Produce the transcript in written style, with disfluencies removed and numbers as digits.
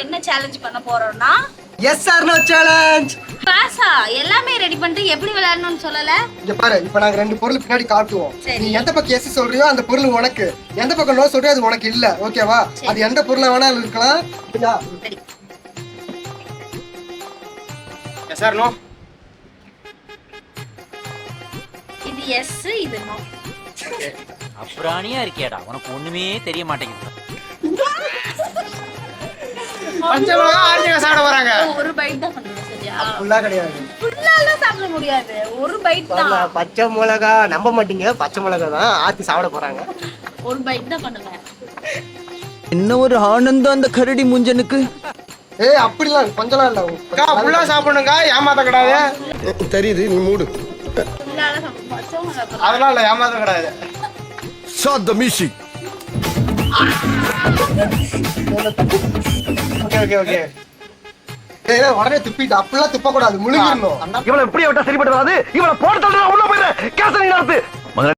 என்ன சேலஞ்ச் பண்ண போறோம்னா எஸ் ஆர் நோ சேலஞ்ச். பாஸா எல்லாமே ரெடி பண்ணிட்டு எப்படி விளையாடணும்னு சொல்லல. இங்க பாரு, இப்போ நாங்க ரெண்டு பொருள் பின்னாடி காட்டுவோம். சரி. நீ எந்த பக்கம் எஸ் சொல்றியோ அந்த பொருள் உனக்கு, எந்த பக்கம் நோ சொல்றியோ அது உனக்கு இல்ல. ஓகேவா? அது எந்த பொருளா வேணாலும் இருக்கலாம். சரியா? சரி. Yes or no. இது எஸ், இது நோ. அப்புறாணியா இருக்கியாடா, உனக்கு ஒண்ணுமே தெரிய மாட்டேங்குது. பச்சை மிளகா ஆரஞ்சு சாப்பிட போறாங்க. ஒரு பைட் தான் பண்ணுங்க. சரியா? ஃபுல்லா கிடையாது. ஃபுல்லால சாப்பிட முடியாது. ஒரு பைட் தான். பச்சை மிளகா நம்ப மாட்டீங்க, பச்சை மிளகா தான் ஆத்தி சாப்பிட போறாங்க. ஒரு பைட் தான் பண்ணுங்க. என்ன ஒரு ஆனந்தம் அந்த கரடி முஞ்சனுக்கு. ஏய் அப்படிலாம் கொஞ்சலாம் இல்ல. அக்கா ஃபுல்லா சாப்பிடணுங்க, ஏமாத்த கூடாது. தெரியுது, நீ மூடு. ஃபுல்லால சாப்பிட பச்சை மிளகாய். அதெல்லாம் இல்ல, ஏமாத்த கூடாது. Start the music. Okay okay okay. ஏய் உடனே துப்பிட்டு அப்படிலாம் துப்ப கூடாது, முழுங்கிடணும். இவளை இப்படியே விட்டா சரிப்பட்டு வராது. இவளை போட்டு தள்ளுறா, உள்ள போயிரு. கேஸ் நீ நடத்து.